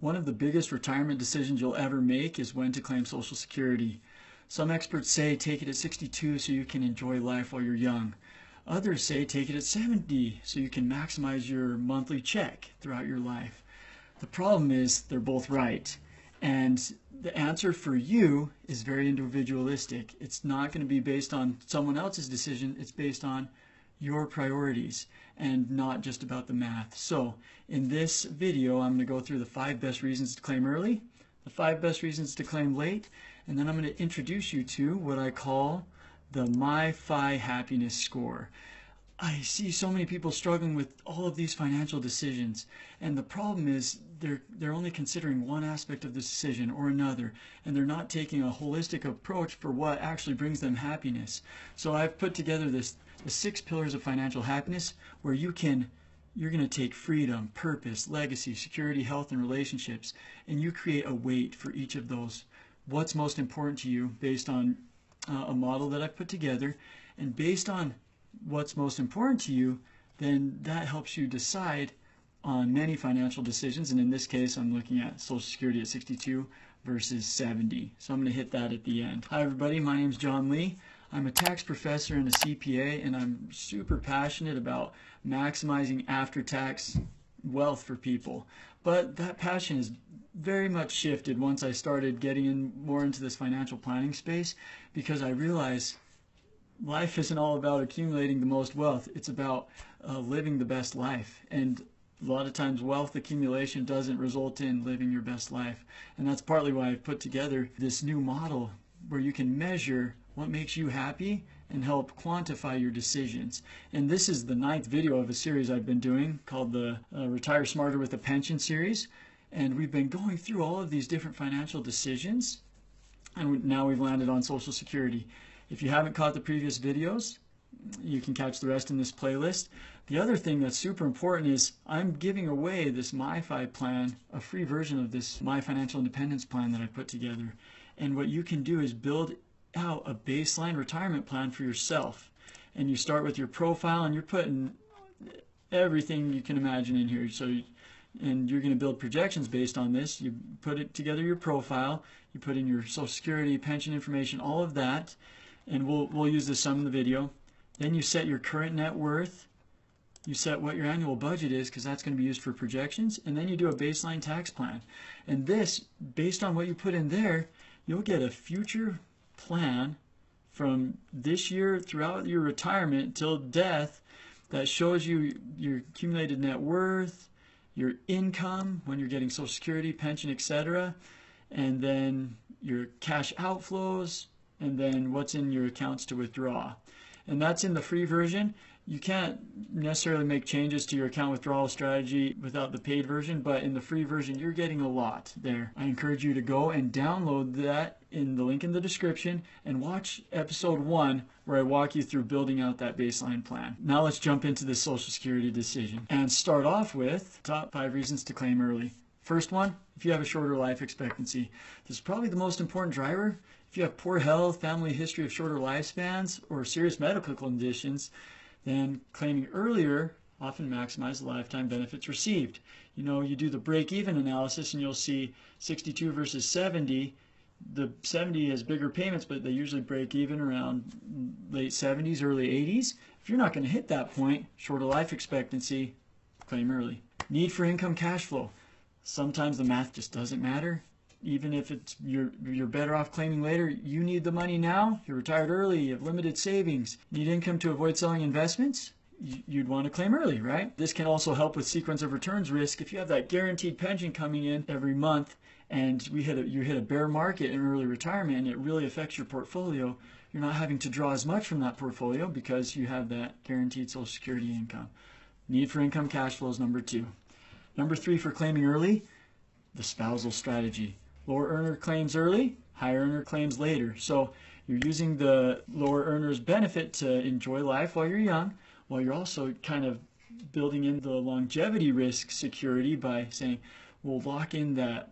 One of the biggest retirement decisions you'll ever make is when to claim Social Security. Some experts say take it at 62 so you can enjoy life while you're young. Others say take it at 70 so you can maximize your monthly check throughout your life. The problem is they're both right. And the answer for you is very individualistic. It's not going to be based on someone else's decision. It's based on your priorities and not just about the math. So in this video, I'm going to go through the 5 best reasons to claim early, the 5 best reasons to claim late, and then I'm going to introduce you to what I call the MyFi happiness score. I see so many people struggling with all of these financial decisions, and the problem is they're only considering one aspect of the decision or another, and they're not taking a holistic approach for what actually brings them happiness. So I've put together the 6 pillars of financial happiness where you're going to take freedom, purpose, legacy, security, health, and relationships, and you create a weight for each of those. What's most important to you based on a model that I've put together, and based on what's most important to you, then that helps you decide on many financial decisions. And in this case, I'm looking at Social Security at 62 versus 70. So I'm going to hit that at the end. Hi everybody, my name is John Lee. I'm a tax professor and a CPA, and I'm super passionate about maximizing after-tax wealth for people. But that passion is very much shifted once I started getting more into this financial planning space, because I realized life isn't all about accumulating the most wealth. It's about living the best life. And a lot of times wealth accumulation doesn't result in living your best life. And that's partly why I've put together this new model where you can measure what makes you happy and help quantify your decisions. And this is the 9th video of a series I've been doing called the Retire Smarter with a Pension series. And we've been going through all of these different financial decisions, and now we've landed on Social Security. If you haven't caught the previous videos, you can catch the rest in this playlist. The other thing that's super important is I'm giving away this MyFi plan, a free version of this My Financial Independence plan that I put together. And what you can do is build out a baseline retirement plan for yourself. And you start with your profile, and you're putting everything you can imagine in here. And you're going to build projections based on this. You put it together, your profile, you put in your Social Security, pension information, all of that. And we'll use this some in the video. Then you set your current net worth. You set what your annual budget is, because that's going to be used for projections. And then you do a baseline tax plan. And this, based on what you put in there, you'll get a future plan from this year throughout your retirement till death that shows you your accumulated net worth, your income when you're getting Social Security, pension, etc., and then your cash outflows, and then what's in your accounts to withdraw. And that's in the free version. You can't necessarily make changes to your account withdrawal strategy without the paid version, but in the free version, you're getting a lot there. I encourage you to go and download that in the link in the description and watch episode 1 where I walk you through building out that baseline plan. Now let's jump into the Social Security decision and start off with top 5 reasons to claim early. First one, if you have a shorter life expectancy. This is probably the most important driver. If you have poor health, family history of shorter lifespans, or serious medical conditions, then claiming earlier often maximizes the lifetime benefits received. You know, you do the break-even analysis and you'll see 62 versus 70. The 70 has bigger payments, but they usually break even around late 70s, early 80s. If you're not going to hit that point, shorter life expectancy, claim early. Need for income cash flow. Sometimes the math just doesn't matter. Even if you're better off claiming later, you need the money now, you're retired early, you have limited savings, need income to avoid selling investments, you'd want to claim early, right? This can also help with sequence of returns risk. If you have that guaranteed pension coming in every month and you hit a bear market in early retirement and it really affects your portfolio, you're not having to draw as much from that portfolio because you have that guaranteed Social Security income. Need for income cash flow is number 2. Number 3 for claiming early, the spousal strategy. Lower earner claims early, higher earner claims later. So you're using the lower earner's benefit to enjoy life while you're young, while you're also kind of building in the longevity risk security by saying, we'll lock in the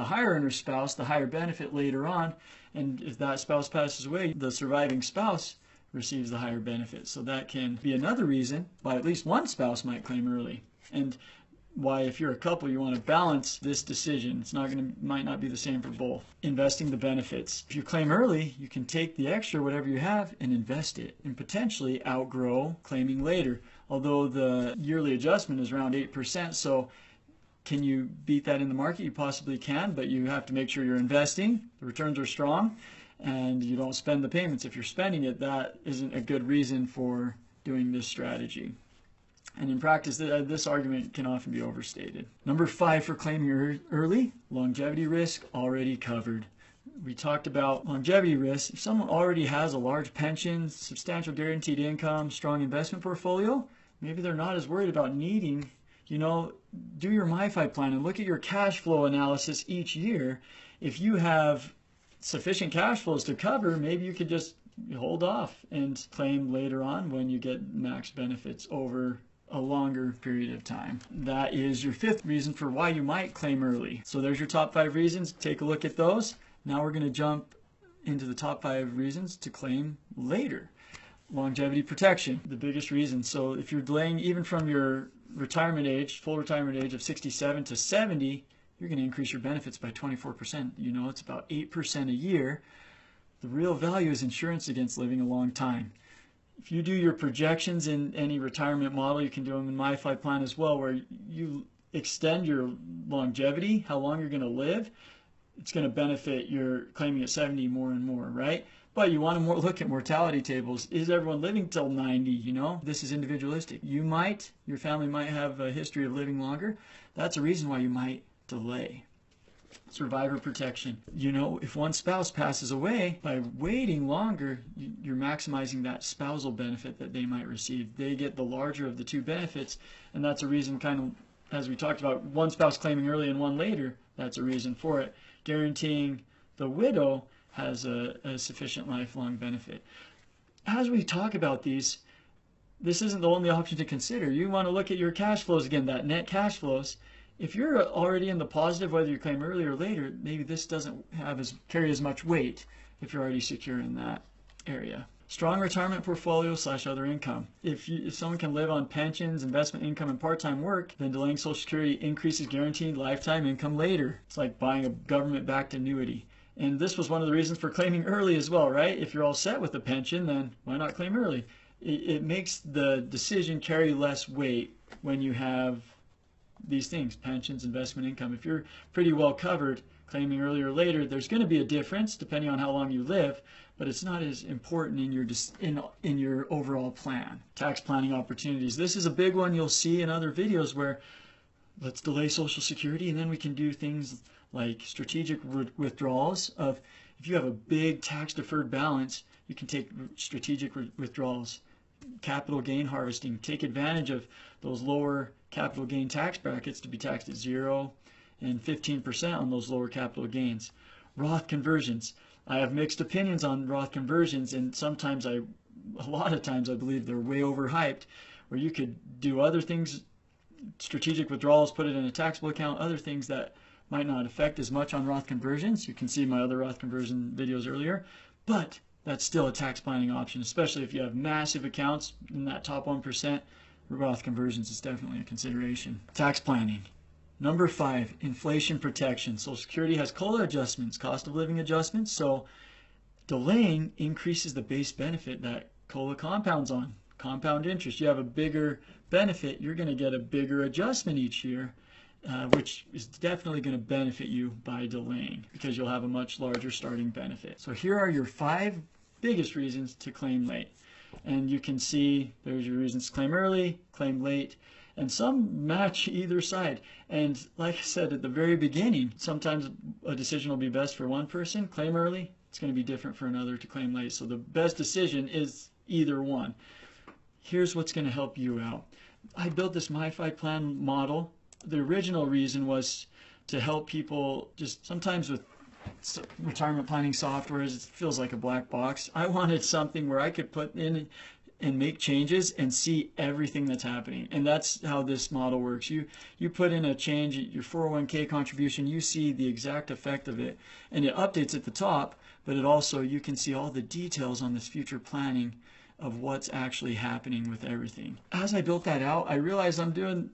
higher earner spouse, the higher benefit later on, and if that spouse passes away, the surviving spouse receives the higher benefit. So that can be another reason why at least one spouse might claim early. And why if you're a couple, you want to balance this decision. Might not be the same for both. Investing the benefits. If you claim early, you can take the extra, whatever you have, and invest it and potentially outgrow claiming later. Although the yearly adjustment is around 8%, so can you beat that in the market? You possibly can, but you have to make sure you're investing, the returns are strong, and you don't spend the payments. If you're spending it, that isn't a good reason for doing this strategy. And in practice, this argument can often be overstated. Number 5 for claiming early, longevity risk already covered. We talked about longevity risk. If someone already has a large pension, substantial guaranteed income, strong investment portfolio, maybe they're not as worried about needing, do your MiFi plan and look at your cash flow analysis each year. If you have sufficient cash flows to cover, maybe you could just hold off and claim later on when you get max benefits over a longer period of time. That is your 5th reason for why you might claim early. So there's your top 5 reasons. Take a look at those. Now we're going to jump into the top 5 reasons to claim later. Longevity protection, the biggest reason. So if you're delaying even from your retirement age, full retirement age of 67 to 70, you're going to increase your benefits by 24%. It's about 8% a year. The real value is insurance against living a long time. If you do your projections in any retirement model, you can do them in MiFi plan as well, where you extend your longevity, how long you're going to live. It's going to benefit your claiming at 70 more and more, right? But you want to look at mortality tables. Is everyone living till 90? This is individualistic. Your family might have a history of living longer. That's a reason why you might delay. Survivor protection. If one spouse passes away, by waiting longer, you're maximizing that spousal benefit that they might receive. They get the larger of the 2 benefits, and that's a reason, kind of, as we talked about, one spouse claiming early and one later, that's a reason for it. Guaranteeing the widow has a sufficient lifelong benefit. As we talk about these, this isn't the only option to consider. You want to look at your cash flows again, that net cash flows. If you're already in the positive, whether you claim early or later, maybe this doesn't carry as much weight if you're already secure in that area. Strong retirement portfolio / other income. If someone can live on pensions, investment income, and part-time work, then delaying Social Security increases guaranteed lifetime income later. It's like buying a government-backed annuity. And this was one of the reasons for claiming early as well, right? If you're all set with a pension, then why not claim early? It makes the decision carry less weight when you have these things, pensions, investment income. If you're pretty well covered, claiming earlier or later, there's going to be a difference depending on how long you live, but it's not as important in your overall plan. Tax planning opportunities. This is a big one you'll see in other videos where let's delay Social Security and then we can do things like strategic withdrawals of, if you have a big tax deferred balance, you can take strategic withdrawals. Capital gain harvesting. Take advantage of those lower capital gain tax brackets to be taxed at 0 and 15% on those lower capital gains. Roth conversions. I have mixed opinions on Roth conversions, and a lot of times I believe they're way overhyped, where you could do other things, strategic withdrawals, put it in a taxable account, other things that might not affect as much on Roth conversions. You can see my other Roth conversion videos earlier, but that's still a tax planning option, especially if you have massive accounts in that top 1%. Roth conversions is definitely a consideration. Tax planning. Number 5, inflation protection. Social Security has COLA adjustments, cost of living adjustments, so delaying increases the base benefit that COLA compounds on. Compound interest. You have a bigger benefit, you're going to get a bigger adjustment each year, which is definitely going to benefit you by delaying because you'll have a much larger starting benefit. So here are your 5 biggest reasons to claim late. And you can see there's your reasons to claim early, claim late, and some match either side. And like I said at the very beginning, sometimes a decision will be best for one person, claim early, it's going to be different for another to claim late. So the best decision is either one. Here's what's going to help you out. I built this MiFi plan model. The original reason was to help people, just sometimes with retirement planning software, it feels like a black box. I wanted something where I could put in and make changes and see everything that's happening. And that's how this model works. You put in a change, your 401k contribution, you see the exact effect of it. And it updates at the top, but it also, you can see all the details on this future planning of what's actually happening with everything. As I built that out, I realized I'm doing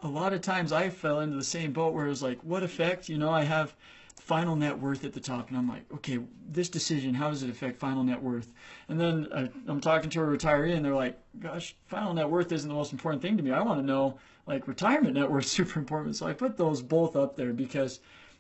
a lot of times I fell into the same boat where it was like, what effect? I have final net worth at the top, and I'm like, okay, this decision, how does it affect final net worth? And then I'm talking to a retiree, and they're like, gosh, final net worth isn't the most important thing to me. I want to know, like, retirement net worth is super important. So I put those both up there because,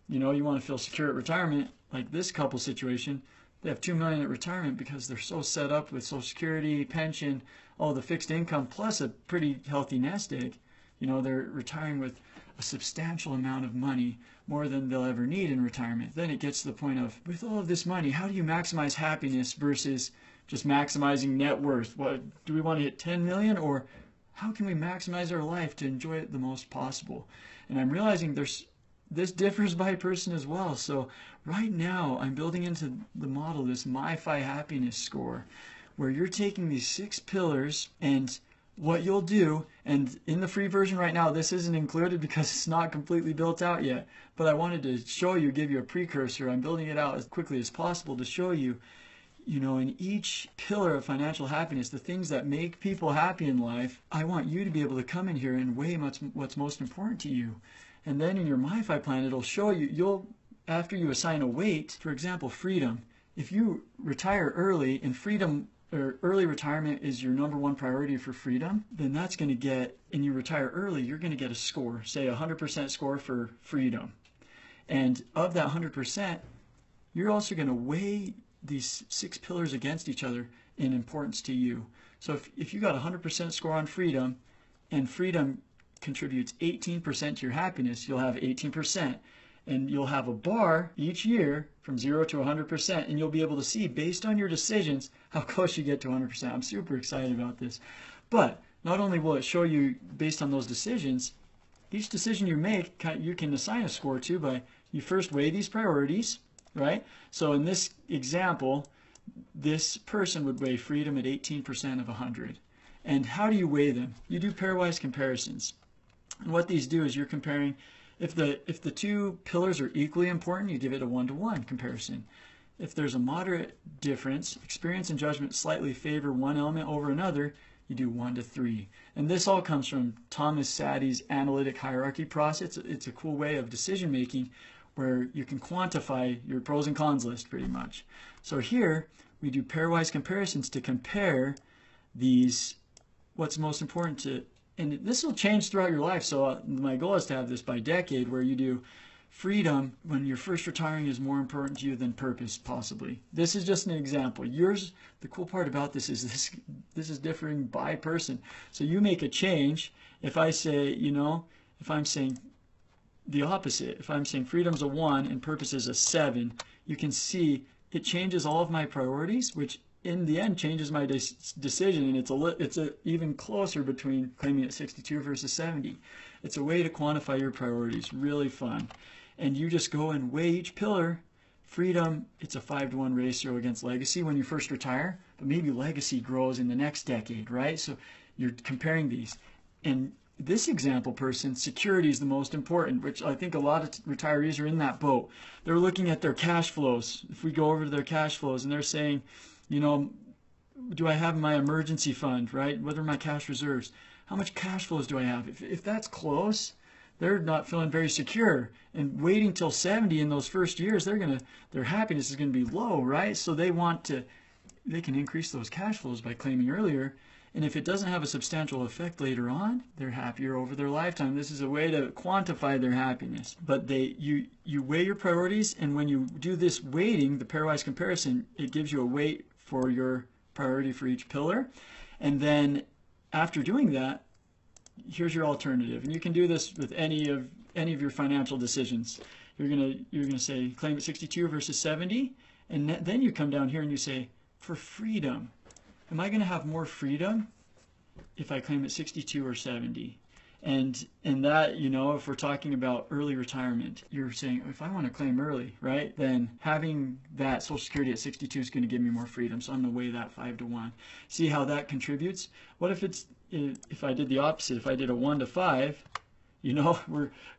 you want to feel secure at retirement. Like this couple situation, they have $2 million at retirement because they're so set up with Social Security, pension, all the fixed income, plus a pretty healthy nest egg. They're retiring with a substantial amount of money, more than they'll ever need in retirement. Then it gets to the point of, with all of this money, how do you maximize happiness versus just maximizing net worth? What do we want to hit 10 million, or how can we maximize our life to enjoy it the most possible? And I'm realizing this differs by person as well. So right now I'm building into the model this MyFi happiness score, where you're taking these 6 pillars, and what you'll do, and in the free version right now, this isn't included because it's not completely built out yet, but I wanted to show you, give you a precursor. I'm building it out as quickly as possible to show you, in each pillar of financial happiness, the things that make people happy in life, I want you to be able to come in here and weigh what's most important to you. And then in your MyFi plan, it'll show you, after you assign a weight, for example, freedom. If you retire early and freedom or early retirement is your #1 priority for freedom, then that's going to get, and you retire early, you're going to get a score, say 100% score for freedom. And of that 100%, you're also going to weigh these 6 pillars against each other in importance to you. So if you got a 100% score on freedom, and freedom contributes 18% to your happiness, you'll have 18%. And you'll have a bar each year from 0 to 100%, and you'll be able to see, based on your decisions, how close you get to 100%. I'm super excited about this. But not only will it show you, based on those decisions, each decision you make, you can assign a score to by, you first weigh these priorities, right? So in this example, this person would weigh freedom at 18% of 100. And how do you weigh them? You do pairwise comparisons. And what these do is you're comparing, if the 2 pillars are equally important, you give it a 1-to-1 comparison. If there's a moderate difference, experience and judgment slightly favor one element over another, you do 1-to-3. And this all comes from Thomas Sadie's analytic hierarchy process. It's a cool way of decision making where you can quantify your pros and cons list pretty much. So here we do pairwise comparisons to compare these, what's most important to, and this will change throughout your life. So my goal is to have this by decade, where you do freedom when you're first retiring is more important to you than purpose, possibly. This is just an example. Yours, the cool part about this is this is differing by person. So you make a change. If I say, if I'm saying the opposite, if I'm saying freedom's a 1 and purpose is a 7, you can see it changes all of my priorities, which in the end changes my decision, and it's even closer between claiming at 62 versus 70. It's a way to quantify your priorities. Really fun. And you just go and weigh each pillar. Freedom, it's a 5-to-1 ratio against legacy when you first retire, but maybe legacy grows in the next decade, right? So you're comparing these. And this example person, security is the most important, which I think a lot of retirees are in that boat. They're looking at their cash flows. If we go over to their cash flows, and they're saying, do I have my emergency fund, right? What are my cash reserves? How much cash flows do I have? If that's close, they're not feeling very secure. And waiting till 70 in those first years, their happiness is going to be low, right? So they can increase those cash flows by claiming earlier. And if it doesn't have a substantial effect later on, they're happier over their lifetime. This is a way to quantify their happiness. But you weigh your priorities, and when you do this weighting, the pairwise comparison, it gives you a weight for your priority for each pillar. And then after doing that, here's your alternative. And you can do this with any of your financial decisions. You're gonna say claim at 62 versus 70, and then you come down here and you say, for freedom, am I going to have more freedom if I claim at 62 or 70? And that, if we're talking about early retirement, you're saying, if I want to claim early, right, then having that Social Security at 62 is going to give me more freedom. So I'm going to weigh that 5-to-1. See how that contributes? What if I did the opposite? If I did a 1-to-5,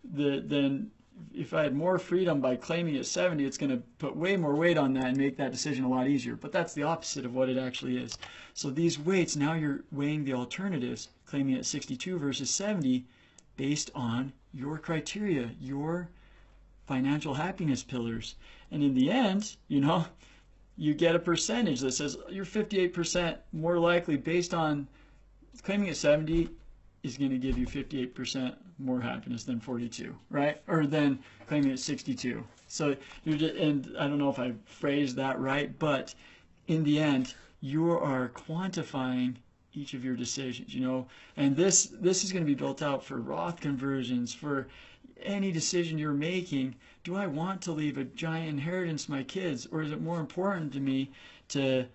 then if I had more freedom by claiming at 70, it's going to put way more weight on that and make that decision a lot easier. But that's the opposite of what it actually is. So these weights, now you're weighing the alternatives, claiming at 62 versus 70, based on your criteria, your financial happiness pillars. And in the end, you get a percentage that says you're 58% more likely, based on claiming at 70 is going to give you 58% more happiness than 42, right? Or than claiming at 62. So and I don't know if I phrased that right, but in the end, you are quantifying each of your decisions, and this is going to be built out for Roth conversions, for any decision you're making. Do I want to leave a giant inheritance to my kids, or is it more important to me to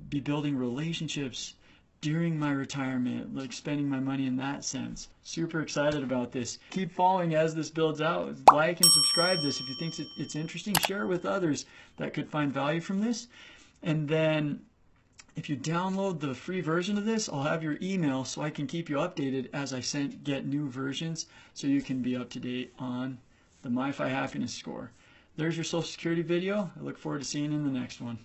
be building relationships during my retirement, like spending my money in that sense? Super excited about this. Keep following as this builds out. Like and subscribe this if you think it's interesting. Share it with others that could find value from this. And then if you download the free version of this, I'll have your email so I can keep you updated as I get new versions, so you can be up to date on the MyFi Happiness Score. There's your Social Security video. I look forward to seeing you in the next one.